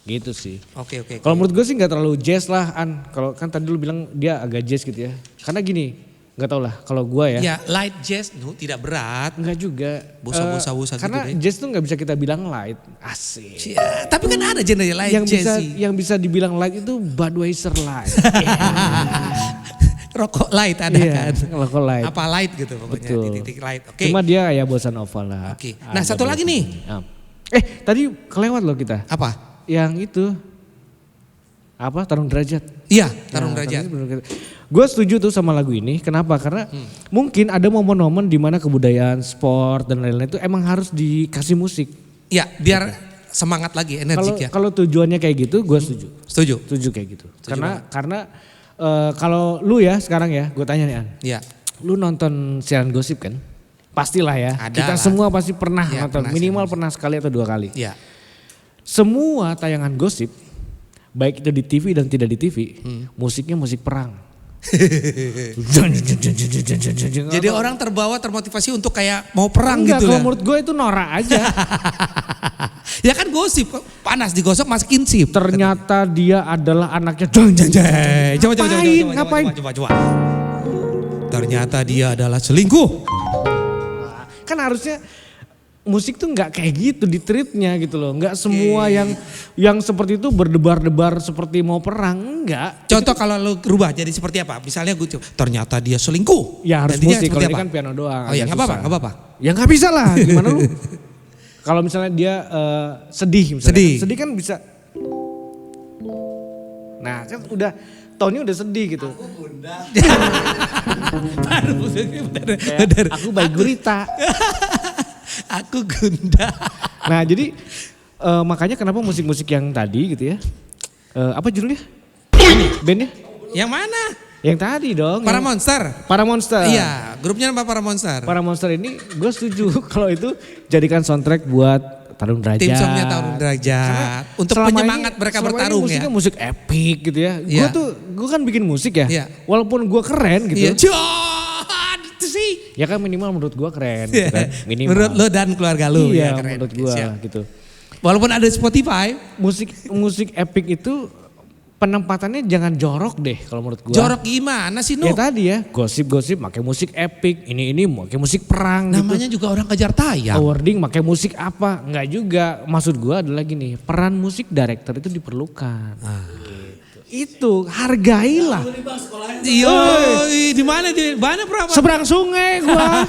[SPEAKER 1] Gitu sih.
[SPEAKER 2] Oke.
[SPEAKER 1] Kalau menurut gue sih nggak terlalu jazz lah An. Kalau kan tadi lu bilang dia agak jazz gitu ya. Karena gini, nggak tau lah kalau gue ya.
[SPEAKER 2] Ya light jazz tidak berat.
[SPEAKER 1] Enggak juga.
[SPEAKER 2] Bosa-bosa gitu
[SPEAKER 1] karena
[SPEAKER 2] deh.
[SPEAKER 1] jazz tuh nggak bisa kita bilang light. Asik.
[SPEAKER 2] Ya, tapi kan ada genre light jazz sih.
[SPEAKER 1] Yang bisa dibilang light itu Budweiser light.
[SPEAKER 2] Rokok light ada kan.
[SPEAKER 1] Rokok light.
[SPEAKER 2] Apa light gitu pokoknya.
[SPEAKER 1] Betul.
[SPEAKER 2] Titik light. Oke.
[SPEAKER 1] Cuma dia kayak bossa nova lah.
[SPEAKER 2] Oke. Nah satu lagi nih.
[SPEAKER 1] Tadi kelewat loh kita.
[SPEAKER 2] Apa?
[SPEAKER 1] Yang itu. Apa? Tarung Derajat.
[SPEAKER 2] Iya, Tarung Derajat.
[SPEAKER 1] Gue setuju tuh sama lagu ini. Kenapa? Karena mungkin ada momen-momen di mana kebudayaan, sport dan lain-lain itu emang harus dikasih musik.
[SPEAKER 2] Iya, biar semangat lagi, energik ya.
[SPEAKER 1] Kalau tujuannya kayak gitu, gue setuju.
[SPEAKER 2] Setuju
[SPEAKER 1] Kayak gitu. Karena kalau lu ya sekarang ya, gue tanya nih An.
[SPEAKER 2] Iya.
[SPEAKER 1] Lu nonton siaran gosip kan? Pastilah ya.
[SPEAKER 2] Ada
[SPEAKER 1] Kita
[SPEAKER 2] lah.
[SPEAKER 1] semua pasti pernah
[SPEAKER 2] Ya,
[SPEAKER 1] nonton.
[SPEAKER 2] pernah
[SPEAKER 1] Minimal pernah sekali atau 2 kali.
[SPEAKER 2] Iya.
[SPEAKER 1] Semua tayangan gosip, baik itu di TV dan tidak di TV, musiknya musik perang.
[SPEAKER 2] Jadi orang termotivasi untuk kayak mau perang
[SPEAKER 1] Enggak,
[SPEAKER 2] gitu
[SPEAKER 1] kalau
[SPEAKER 2] ya.
[SPEAKER 1] menurut gue itu norak aja.
[SPEAKER 2] Ya kan gosip, panas digosok masukin sip.
[SPEAKER 1] Ternyata dia adalah anaknya. Ngapain?
[SPEAKER 2] Coba. Ternyata dia adalah selingkuh.
[SPEAKER 1] Kan harusnya musik tuh nggak kayak gitu di treatnya gitu loh. Nggak semua yang seperti itu berdebar-debar seperti mau perang, enggak.
[SPEAKER 2] Contoh kalau lo rubah jadi seperti apa? Misalnya gue coba, ternyata dia selingkuh.
[SPEAKER 1] Ya harus
[SPEAKER 2] Gantinya
[SPEAKER 1] musik, kalau
[SPEAKER 2] seperti
[SPEAKER 1] ini
[SPEAKER 2] apa?
[SPEAKER 1] kan piano doang.
[SPEAKER 2] Oh iya
[SPEAKER 1] agak
[SPEAKER 2] nggak apa-apa,
[SPEAKER 1] susah.
[SPEAKER 2] nggak apa-apa.
[SPEAKER 1] Ya nggak bisa lah, gimana lu? Kalau misalnya dia sedih misalnya.
[SPEAKER 2] Sedih.
[SPEAKER 1] Sedih kan bisa. Nah kan udah, tone-nya udah sedih gitu.
[SPEAKER 2] Baru, bener.
[SPEAKER 1] Aku baik gurita.
[SPEAKER 2] Aku gundah.
[SPEAKER 1] Nah jadi makanya kenapa musik-musik yang tadi gitu ya. Apa judulnya? Bandnya?
[SPEAKER 2] Yang mana?
[SPEAKER 1] Yang tadi dong.
[SPEAKER 2] Para
[SPEAKER 1] yang-
[SPEAKER 2] Monster.
[SPEAKER 1] Para Monster.
[SPEAKER 2] Iya, grupnya nama Para Monster.
[SPEAKER 1] Para Monster ini gue setuju kalau itu jadikan soundtrack buat Tarung Derajat.
[SPEAKER 2] Tim songnya Tarung Derajat. Untuk
[SPEAKER 1] selama
[SPEAKER 2] penyemangat mereka
[SPEAKER 1] selama
[SPEAKER 2] bertarung
[SPEAKER 1] ini musiknya
[SPEAKER 2] ya.
[SPEAKER 1] musik epic gitu ya.
[SPEAKER 2] Iya.
[SPEAKER 1] Gue kan bikin musik ya.
[SPEAKER 2] Iya.
[SPEAKER 1] Walaupun gue keren gitu.
[SPEAKER 2] Iya, John, itu sih.
[SPEAKER 1] Ya kan minimal menurut gue keren gitu kan. Minimal.
[SPEAKER 2] Menurut lo dan keluarga lo
[SPEAKER 1] Iya
[SPEAKER 2] ya keren.
[SPEAKER 1] menurut gue
[SPEAKER 2] Siap.
[SPEAKER 1] gitu.
[SPEAKER 2] Walaupun ada Spotify,
[SPEAKER 1] Musik epic itu penempatannya jangan jorok deh kalau menurut gue.
[SPEAKER 2] jorok gimana sih
[SPEAKER 1] Ya
[SPEAKER 2] no?
[SPEAKER 1] tadi ya, gosip-gosip pakai musik epic, ini pakai musik perang
[SPEAKER 2] Namanya
[SPEAKER 1] gitu.
[SPEAKER 2] juga orang kejar tayang.
[SPEAKER 1] Awarding pakai musik apa? Enggak juga. Maksud gue adalah gini, peran musik director itu diperlukan. Gitu. Itu hargailah.
[SPEAKER 2] Di mana Prof?
[SPEAKER 1] Seberang sungai gua.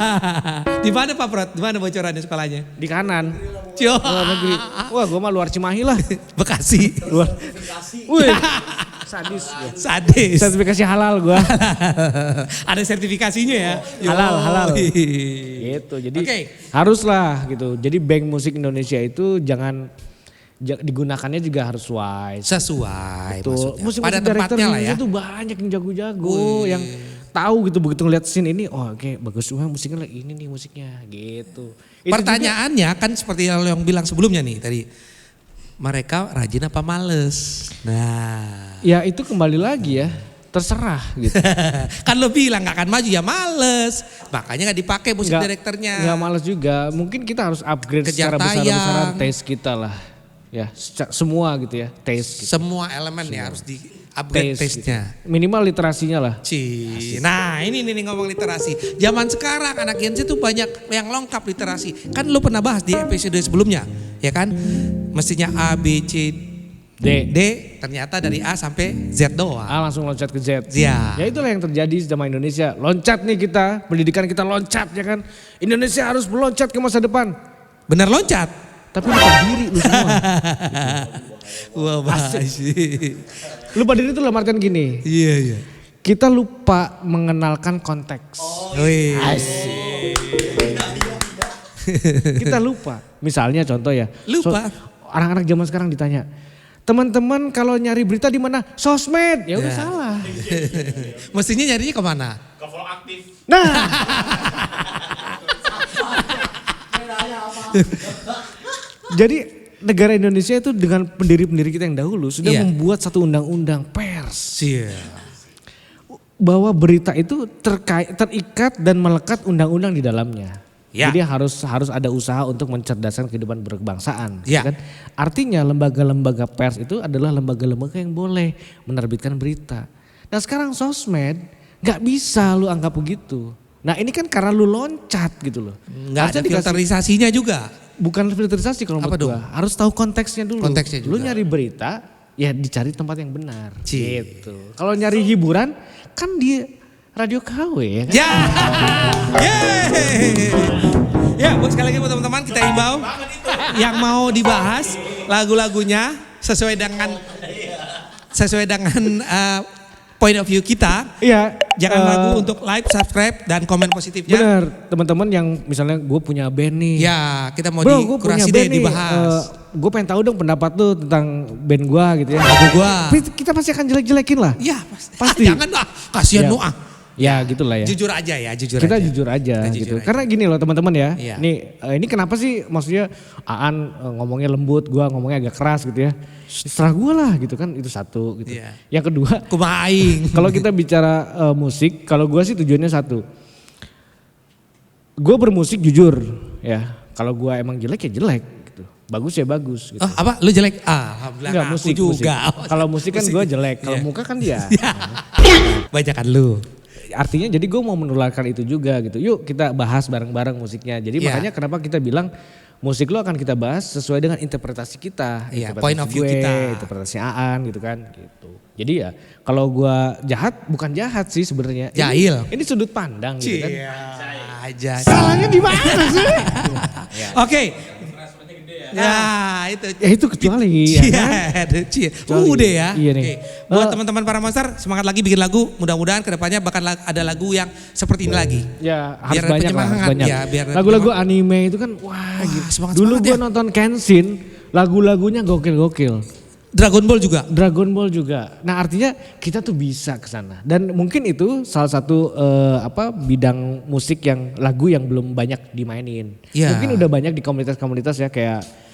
[SPEAKER 2] Di mana Pak Prot? Di mana bocorannya sekolahnya?
[SPEAKER 1] Di kanan.
[SPEAKER 2] Cio.
[SPEAKER 1] Luar negeri. Wah gua mah luar Cimahi lah.
[SPEAKER 2] Bekasi.
[SPEAKER 1] Luar. Wih. Sadis gua.
[SPEAKER 2] Sadis.
[SPEAKER 1] Sertifikasi halal gua.
[SPEAKER 2] Ada sertifikasinya ya.
[SPEAKER 1] Halal.
[SPEAKER 2] Yoi.
[SPEAKER 1] Gitu. Jadi
[SPEAKER 2] Oke.
[SPEAKER 1] haruslah gitu. Jadi bank musik Indonesia itu jangan digunakannya juga harus wise.
[SPEAKER 2] Sesuai
[SPEAKER 1] Tuh,
[SPEAKER 2] maksudnya.
[SPEAKER 1] musik
[SPEAKER 2] Pada
[SPEAKER 1] director
[SPEAKER 2] tempatnya lah ya.
[SPEAKER 1] Indonesia tuh banyak yang jago-jago yang tahu gitu begitu ngeliat scene ini, oh oke bagus semua musiknya ini nih musiknya gitu. Itu
[SPEAKER 2] Pertanyaannya kan seperti yang bilang sebelumnya nih tadi. Mereka rajin apa males? Nah.
[SPEAKER 1] juga, ya itu kembali lagi ya, terserah gitu.
[SPEAKER 2] Kan lo bilang gak akan maju ya males. Makanya gak dipakai musik direkturnya.
[SPEAKER 1] Nggak males juga, mungkin kita harus upgrade
[SPEAKER 2] Kejar
[SPEAKER 1] secara besar-besaran
[SPEAKER 2] tayang.
[SPEAKER 1] taste kita lah. Ya semua gitu ya, taste gitu.
[SPEAKER 2] Semua elemen ya harus di upgrade taste-nya.
[SPEAKER 1] Gitu. Minimal literasinya lah.
[SPEAKER 2] Nah ini nih ngomong literasi. Zaman sekarang anak Gen Z tuh banyak yang lengkap literasi. Kan lo pernah bahas di episode sebelumnya. Ya kan? Mestinya A, B, C, D. Ternyata dari A sampai Z doang.
[SPEAKER 1] A langsung loncat ke Z.
[SPEAKER 2] Ya.
[SPEAKER 1] Ya itulah yang terjadi sama Indonesia. Loncat nih kita, pendidikan kita loncat ya kan. Indonesia harus meloncat ke masa depan.
[SPEAKER 2] Bener loncat?
[SPEAKER 1] Tapi lupa diri lu semua.
[SPEAKER 2] Wah bahas.
[SPEAKER 1] Lupa diri itu dalam artian gini.
[SPEAKER 2] Iya.
[SPEAKER 1] Kita lupa mengenalkan konteks.
[SPEAKER 2] Wih.
[SPEAKER 1] Kita lupa. Misalnya contoh ya.
[SPEAKER 2] Lupa.
[SPEAKER 1] Anak-anak zaman sekarang ditanya. Teman-teman kalau nyari berita di mana? Sosmed. Ya udah
[SPEAKER 2] Ya.
[SPEAKER 1] salah.
[SPEAKER 2] Mestinya nyarinya kemana?
[SPEAKER 3] Ke follow aktif.
[SPEAKER 1] Nah. Jadi negara Indonesia itu dengan pendiri-pendiri kita yang dahulu sudah
[SPEAKER 2] Iya.
[SPEAKER 1] membuat satu undang-undang pers.
[SPEAKER 2] Iya.
[SPEAKER 1] bahwa berita itu terikat dan melekat undang-undang di dalamnya.
[SPEAKER 2] Ya.
[SPEAKER 1] Jadi harus ada usaha untuk mencerdaskan kehidupan berkebangsaan.
[SPEAKER 2] Ya.
[SPEAKER 1] Kan? Artinya lembaga-lembaga pers itu adalah lembaga-lembaga yang boleh menerbitkan berita. Nah sekarang sosmed gak bisa lu anggap begitu. Nah ini kan karena lu loncat gitu loh.
[SPEAKER 2] Nggak ada filterisasinya juga.
[SPEAKER 1] Bukan filterisasi kalau
[SPEAKER 2] Apa
[SPEAKER 1] menurut gua. Harus tahu konteksnya dulu.
[SPEAKER 2] Konteksnya
[SPEAKER 1] Lu
[SPEAKER 2] juga.
[SPEAKER 1] nyari berita ya dicari tempat yang benar.
[SPEAKER 2] Cie.
[SPEAKER 1] Gitu. Kalau nyari hiburan kan di Radio KW ya kan.
[SPEAKER 2] Ya, yeay. Ya, buat sekali lagi buat teman-teman kita himbau yang mau dibahas lagu-lagunya sesuai dengan point of view kita.
[SPEAKER 1] Iya.
[SPEAKER 2] Jangan ragu untuk like, subscribe dan komen positifnya.
[SPEAKER 1] Benar, teman-teman yang misalnya gue punya band nih.
[SPEAKER 2] Ya, kita mau
[SPEAKER 1] Bro, gue punya
[SPEAKER 2] dikurasi
[SPEAKER 1] band
[SPEAKER 2] deh
[SPEAKER 1] nih.
[SPEAKER 2] dibahas.
[SPEAKER 1] Gue pengen tahu dong pendapat lu tentang band gue gitu ya.
[SPEAKER 2] Lagu gua.
[SPEAKER 1] Tapi kita pasti akan jelek-jelekin lah.
[SPEAKER 2] Ya,
[SPEAKER 1] Pasti.
[SPEAKER 2] Jangan lah, kasihan
[SPEAKER 1] Ya.
[SPEAKER 2] lu ah.
[SPEAKER 1] Ya gitulah ya.
[SPEAKER 2] Jujur aja ya, jujur
[SPEAKER 1] Kita
[SPEAKER 2] aja.
[SPEAKER 1] jujur aja
[SPEAKER 2] Kita jujur
[SPEAKER 1] gitu.
[SPEAKER 2] aja.
[SPEAKER 1] Karena gini loh teman-teman ya.
[SPEAKER 2] Iya.
[SPEAKER 1] Nih ini kenapa sih maksudnya Aan ngomongnya lembut, gua ngomongnya agak keras gitu ya. Serah gua lah gitu kan, itu satu gitu.
[SPEAKER 2] Iya.
[SPEAKER 1] Yang kedua,
[SPEAKER 2] Kumaha aing.
[SPEAKER 1] kalau kita bicara musik, kalau gua sih tujuannya satu. Gua bermusik jujur ya. Kalau gua emang jelek ya jelek gitu. Bagus ya bagus gitu.
[SPEAKER 2] Oh, apa? Lu jelek? Alhamdulillah.
[SPEAKER 1] Enggak,
[SPEAKER 2] aku
[SPEAKER 1] musik
[SPEAKER 2] juga.
[SPEAKER 1] musik. Kalau musik kan gua jelek, kalau
[SPEAKER 2] Iya.
[SPEAKER 1] muka kan dia.
[SPEAKER 2] Bajakan lu.
[SPEAKER 1] Artinya jadi gue mau menularkan itu juga gitu. Yuk kita bahas bareng-bareng musiknya. Jadi
[SPEAKER 2] Iya.
[SPEAKER 1] makanya kenapa kita bilang musik lo akan kita bahas sesuai dengan interpretasi kita.
[SPEAKER 2] Iya,
[SPEAKER 1] Interpretasi
[SPEAKER 2] point of view kita.
[SPEAKER 1] Interpretasi Aan gitu kan gitu. Jadi ya kalau gue jahat bukan jahat sih sebenarnya.
[SPEAKER 2] Jahil.
[SPEAKER 1] Ini sudut pandang gitu kan.
[SPEAKER 2] Aja.
[SPEAKER 1] Salahnya di mana sih?
[SPEAKER 2] Oke. Ya, itu.
[SPEAKER 1] Ya itu kecuali ya kan. Kecuali.
[SPEAKER 2] Udah ya.
[SPEAKER 1] Iya nih.
[SPEAKER 2] Oke. Buat teman-teman para monster, semangat lagi bikin lagu. Mudah-mudahan kedepannya bakal ada lagu yang seperti ini lagi.
[SPEAKER 1] Ya harus
[SPEAKER 2] Biar
[SPEAKER 1] banyak lah, harus
[SPEAKER 2] penyemangat,
[SPEAKER 1] banyak.
[SPEAKER 2] ya, biar
[SPEAKER 1] Lagu-lagu anime itu kan wah gitu.
[SPEAKER 2] semangat
[SPEAKER 1] Dulu
[SPEAKER 2] banget
[SPEAKER 1] gue
[SPEAKER 2] ya.
[SPEAKER 1] nonton Kenshin, lagu-lagunya gokil-gokil.
[SPEAKER 2] Dragon Ball juga.
[SPEAKER 1] Dragon Ball juga. Nah artinya kita tuh bisa ke sana. Dan mungkin itu salah satu bidang musik yang lagu yang belum banyak dimainin.
[SPEAKER 2] Iya.
[SPEAKER 1] Mungkin udah banyak di komunitas-komunitas ya kayak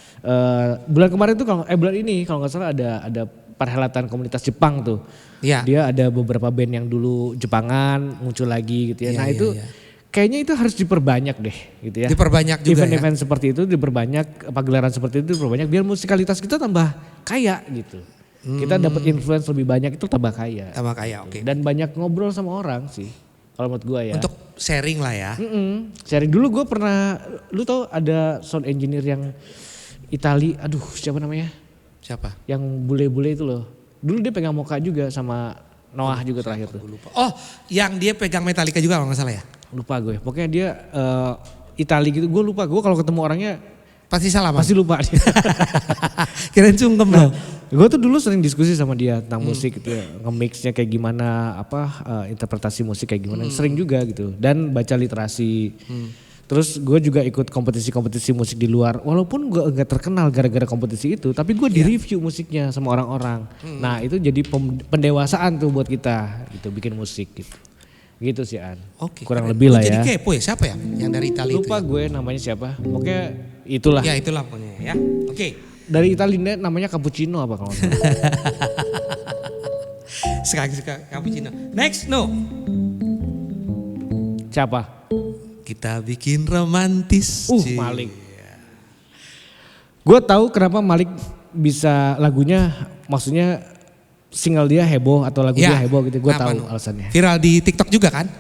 [SPEAKER 1] bulan kemarin tuh bulan ini kalau nggak salah ada perhelatan komunitas Jepang tuh.
[SPEAKER 2] Iya.
[SPEAKER 1] Dia ada beberapa band yang dulu Jepangan muncul lagi gitu ya.
[SPEAKER 2] Iya,
[SPEAKER 1] Nah
[SPEAKER 2] iya,
[SPEAKER 1] itu
[SPEAKER 2] iya.
[SPEAKER 1] kayaknya itu harus diperbanyak deh gitu ya.
[SPEAKER 2] Diperbanyak juga
[SPEAKER 1] Event-event seperti itu diperbanyak, pagelaran seperti itu diperbanyak biar musikalitas kita tambah kaya gitu. Kita dapat influence lebih banyak itu tambah kaya.
[SPEAKER 2] Sama kayak oke.
[SPEAKER 1] Dan banyak ngobrol sama orang sih. Kalau menurut gua ya.
[SPEAKER 2] Untuk sharing lah ya.
[SPEAKER 1] Sharing dulu gue pernah, lu tau ada sound engineer yang Itali, aduh siapa namanya?
[SPEAKER 2] Siapa?
[SPEAKER 1] Yang bule-bule itu loh. Dulu dia pegang Moka juga sama Noah juga terakhir tuh.
[SPEAKER 2] Oh, yang dia pegang Metallica juga kalau nggak salah ya?
[SPEAKER 1] Lupa gue. Pokoknya dia Itali gitu. Gue lupa. Gue kalau ketemu orangnya
[SPEAKER 2] Pasti salah Bang.
[SPEAKER 1] pasti lupa.
[SPEAKER 2] Kirain sungkem loh.
[SPEAKER 1] Gue tuh dulu sering diskusi sama dia tentang musik gitu ya. Nge-mixnya kayak gimana, interpretasi musik kayak gimana. Sering juga gitu. Dan baca literasi. Terus gue juga ikut kompetisi-kompetisi musik di luar. Walaupun gue gak terkenal gara-gara kompetisi itu. Tapi gue di-review musiknya sama orang-orang. Nah itu jadi pendewasaan tuh buat kita gitu. Bikin musik gitu. Gitu sih An.
[SPEAKER 2] Oke.
[SPEAKER 1] Kurang
[SPEAKER 2] keren.
[SPEAKER 1] lebih
[SPEAKER 2] Lu
[SPEAKER 1] lah
[SPEAKER 2] jadi
[SPEAKER 1] ya.
[SPEAKER 2] kepo ya siapa ya? Yang dari Italia
[SPEAKER 1] Lupa
[SPEAKER 2] itu.
[SPEAKER 1] gue namanya siapa. Pokoknya itulah.
[SPEAKER 2] Ya itulah pokoknya ya. Oke.
[SPEAKER 1] Dari Italia namanya cappuccino apa kalau nggak salah.
[SPEAKER 2] Sekali suka cappuccino. Next no.
[SPEAKER 1] Siapa?
[SPEAKER 2] Kita bikin romantis. Cie.
[SPEAKER 1] Malik. Gue tahu kenapa Malik bisa lagunya, maksudnya single dia heboh atau lagu dia heboh gitu. Gue
[SPEAKER 2] Apa
[SPEAKER 1] tahu
[SPEAKER 2] no?
[SPEAKER 1] alasannya.
[SPEAKER 2] Viral di TikTok juga kan?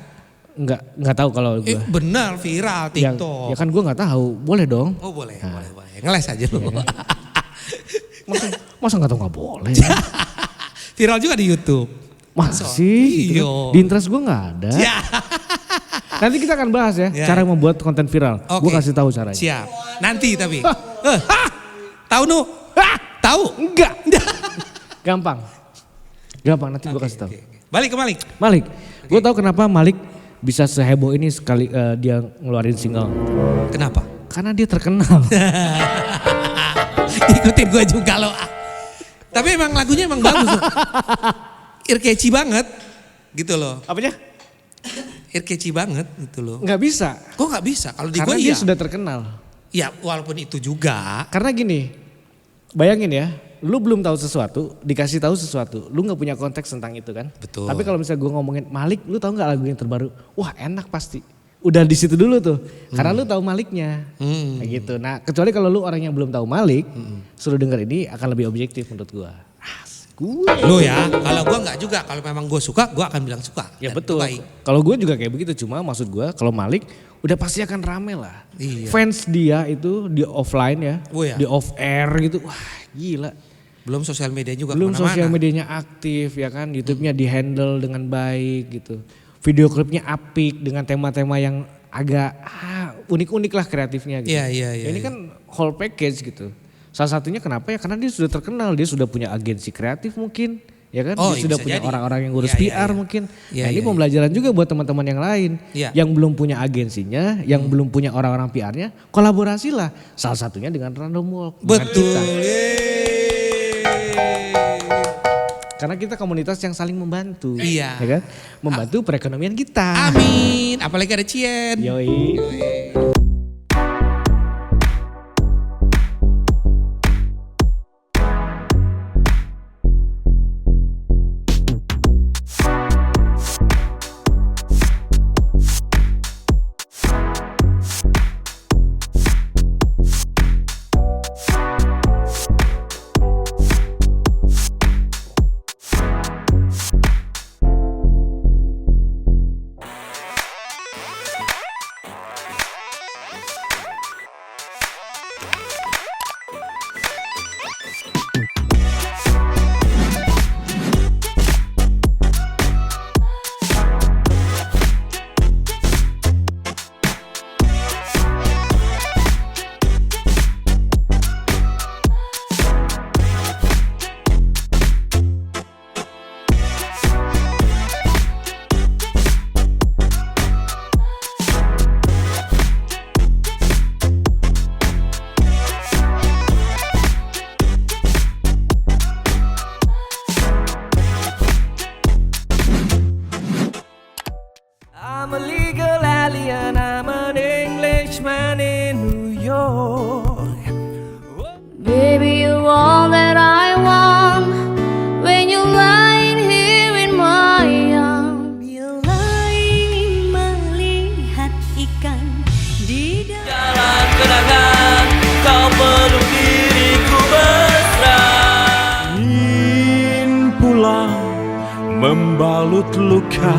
[SPEAKER 1] Nggak tahu kalau gue.
[SPEAKER 2] Benar viral TikTok.
[SPEAKER 1] Ya kan gue nggak tahu. Boleh dong.
[SPEAKER 2] Oh boleh, boleh. Ngeles aja lu.
[SPEAKER 1] Masa nggak tahu nggak boleh?
[SPEAKER 2] Viral juga di YouTube.
[SPEAKER 1] Masa sih?
[SPEAKER 2] Iya.
[SPEAKER 1] Di interest gue nggak ada.
[SPEAKER 2] Ya.
[SPEAKER 1] Nanti kita akan bahas ya,
[SPEAKER 2] Ya.
[SPEAKER 1] cara membuat konten viral.
[SPEAKER 2] Oke.
[SPEAKER 1] Gue kasih tahu caranya.
[SPEAKER 2] Siap. Nanti tapi. Tahu nu? Tahu?
[SPEAKER 1] Enggak. Gampang. Nanti gue kasih tahu.
[SPEAKER 2] Balik ke Malik.
[SPEAKER 1] Malik, gue tahu kenapa Malik bisa seheboh ini sekali dia ngeluarin single.
[SPEAKER 2] Kenapa?
[SPEAKER 1] Karena dia terkenal.
[SPEAKER 2] Ikutin gue juga loh. Tapi emang lagunya emang bagus loh. Ear-catchy banget gitu loh.
[SPEAKER 1] Apanya?
[SPEAKER 2] Ear-catchy banget gitu loh.
[SPEAKER 1] Nggak bisa.
[SPEAKER 2] Kok nggak bisa? Kalau di
[SPEAKER 1] Karena
[SPEAKER 2] gue
[SPEAKER 1] dia
[SPEAKER 2] iya.
[SPEAKER 1] sudah terkenal.
[SPEAKER 2] Ya walaupun itu juga.
[SPEAKER 1] Karena gini, bayangin ya, lu belum tahu sesuatu, dikasih tahu sesuatu, lu nggak punya konteks tentang itu kan.
[SPEAKER 2] Betul.
[SPEAKER 1] Tapi kalau misalnya gue ngomongin Malik, lu tahu nggak lagu yang terbaru? Wah enak pasti. Udah di situ dulu tuh, karena lu tahu Maliknya, kayak gitu. Nah kecuali kalau lu orang yang belum tahu Malik, suruh denger ini akan lebih objektif menurut gue.
[SPEAKER 2] Lu ya, kalau gue nggak juga. Kalau memang gue suka, gue akan bilang suka.
[SPEAKER 1] Ya
[SPEAKER 2] Dan
[SPEAKER 1] betul.
[SPEAKER 2] itu baik.
[SPEAKER 1] Kalau gue juga kayak begitu, cuma maksud gue kalau Malik udah pasti akan rame lah.
[SPEAKER 2] Iya.
[SPEAKER 1] Fans dia itu di offline ya,
[SPEAKER 2] Oh ya.
[SPEAKER 1] di off air gitu, wah gila.
[SPEAKER 2] Belum sosial media juga
[SPEAKER 1] Belum
[SPEAKER 2] kemana-mana.
[SPEAKER 1] sosial medianya aktif ya kan, YouTube-nya di handle dengan baik gitu. Video klipnya apik dengan tema-tema yang agak unik-unik lah kreatifnya gitu.
[SPEAKER 2] Iya.
[SPEAKER 1] Ini kan whole package gitu. Salah satunya kenapa ya? Karena dia sudah terkenal, dia sudah punya agensi kreatif mungkin, ya kan?
[SPEAKER 2] Oh,
[SPEAKER 1] Dia sudah
[SPEAKER 2] bisa
[SPEAKER 1] punya
[SPEAKER 2] jadi.
[SPEAKER 1] orang-orang yang ngurus
[SPEAKER 2] Iya,
[SPEAKER 1] PR
[SPEAKER 2] iya.
[SPEAKER 1] mungkin.
[SPEAKER 2] Iya,
[SPEAKER 1] Nah ini
[SPEAKER 2] iya,
[SPEAKER 1] pembelajaran juga buat teman-teman yang lain,
[SPEAKER 2] Iya.
[SPEAKER 1] yang belum punya agensinya, yang belum punya orang-orang PR-nya, kolaborasilah. Salah satunya dengan Random Walk. dengan
[SPEAKER 2] Betul.
[SPEAKER 1] kita. Karena kita komunitas yang saling membantu,
[SPEAKER 2] Iya.
[SPEAKER 1] ya kan? Membantu perekonomian kita.
[SPEAKER 2] Amin. Apalagi ada Cien.
[SPEAKER 1] Yoi.
[SPEAKER 4] I'm a legal alien, I'm an Englishman in New York.
[SPEAKER 5] Baby, you're all that I want when you're lying here in my arms.
[SPEAKER 6] Bila ingin melihat ikan di dalam
[SPEAKER 4] Jalan kenangan, kau peluk diriku mesra.
[SPEAKER 7] Ingin pulang membalut luka.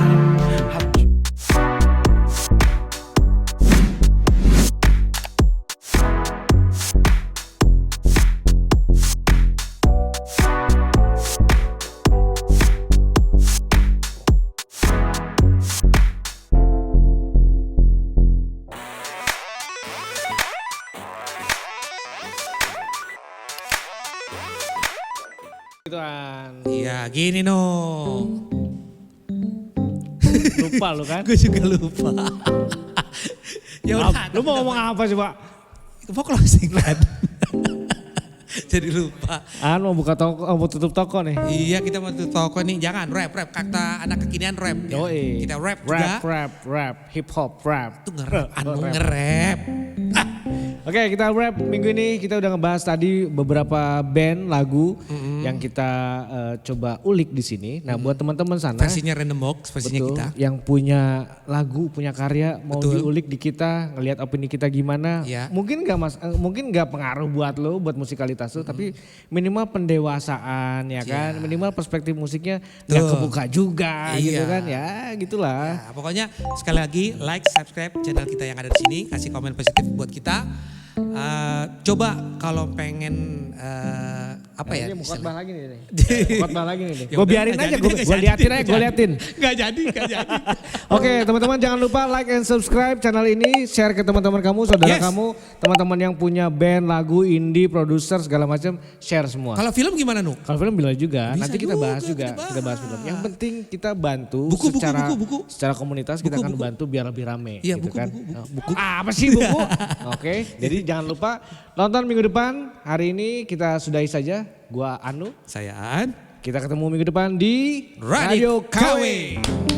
[SPEAKER 1] Gituan.
[SPEAKER 2] Iya gini no.
[SPEAKER 1] Lupa lu kan?
[SPEAKER 2] Gue juga lupa. Ya udah.
[SPEAKER 1] Lu mau ngomong apa sih Pak?
[SPEAKER 2] Mau closing kan? Jadi lupa.
[SPEAKER 1] Mau buka toko, mau tutup toko nih.
[SPEAKER 2] Iya kita mau tutup toko nih. Jangan rap. Kata anak kekinian rap. Ya.
[SPEAKER 1] Yoi.
[SPEAKER 2] Kita rap juga.
[SPEAKER 1] Rap, hip hop, rap.
[SPEAKER 2] Itu nge-rap. Anu
[SPEAKER 1] Rap.
[SPEAKER 2] nge-rap.
[SPEAKER 1] Oke, kita rap minggu ini. Kita udah ngebahas tadi beberapa band lagu yang kita coba ulik di sini. Nah, buat teman-teman sana
[SPEAKER 2] Versinya Random Box, versinya
[SPEAKER 1] betul,
[SPEAKER 2] kita.
[SPEAKER 1] yang punya lagu, punya karya mau
[SPEAKER 2] Betul.
[SPEAKER 1] diulik di kita, ngelihat opini kita gimana.
[SPEAKER 2] Iya.
[SPEAKER 1] Mungkin nggak pengaruh buat lo, buat musikalitas lo, tapi minimal pendewasaan ya kan, minimal perspektif musiknya nggak
[SPEAKER 2] Tuh.
[SPEAKER 1] kebuka juga gitu
[SPEAKER 2] Iya.
[SPEAKER 1] kan. Ya, gitulah.
[SPEAKER 2] Nah, pokoknya sekali lagi like, subscribe channel kita yang ada di sini, kasih komen positif buat kita. Coba kalau pengen apa ya?
[SPEAKER 1] Ini mau khotbah lagi nih.
[SPEAKER 2] Ya
[SPEAKER 1] Khotbah lagi nih.
[SPEAKER 2] udah,
[SPEAKER 1] Gue biarin
[SPEAKER 2] nggak
[SPEAKER 1] aja,
[SPEAKER 2] jadi,
[SPEAKER 1] gue
[SPEAKER 2] nggak jadi,
[SPEAKER 1] liatin aja,
[SPEAKER 2] nggak
[SPEAKER 1] gue
[SPEAKER 2] jadi.
[SPEAKER 1] liatin.
[SPEAKER 2] Nggak jadi.
[SPEAKER 1] Oke, teman-teman jangan lupa like and subscribe channel ini, share ke teman-teman kamu, saudara
[SPEAKER 2] Yes.
[SPEAKER 1] kamu, teman-teman yang punya band, lagu, indie, produser segala macam, share semua.
[SPEAKER 2] Kalau film gimana Nu?
[SPEAKER 1] Kalau film bila juga,
[SPEAKER 2] Bisa
[SPEAKER 1] nanti kita
[SPEAKER 2] juga,
[SPEAKER 1] bahas juga,
[SPEAKER 2] kita
[SPEAKER 1] kita bahas film. Yang penting kita bantu
[SPEAKER 2] Buku, buku.
[SPEAKER 1] secara komunitas kita
[SPEAKER 2] Buku,
[SPEAKER 1] akan
[SPEAKER 2] buku.
[SPEAKER 1] bantu biar lebih rame
[SPEAKER 2] Iya,
[SPEAKER 1] gitu
[SPEAKER 2] buku,
[SPEAKER 1] kan.
[SPEAKER 2] buku.
[SPEAKER 1] Nah, buku apa sih buku? Oke, jadi jangan lupa nonton minggu depan. Hari ini kita sudahi saja. Gua Anu,
[SPEAKER 2] Saya An.
[SPEAKER 1] kita ketemu minggu depan di
[SPEAKER 2] Radio KW.
[SPEAKER 1] KW.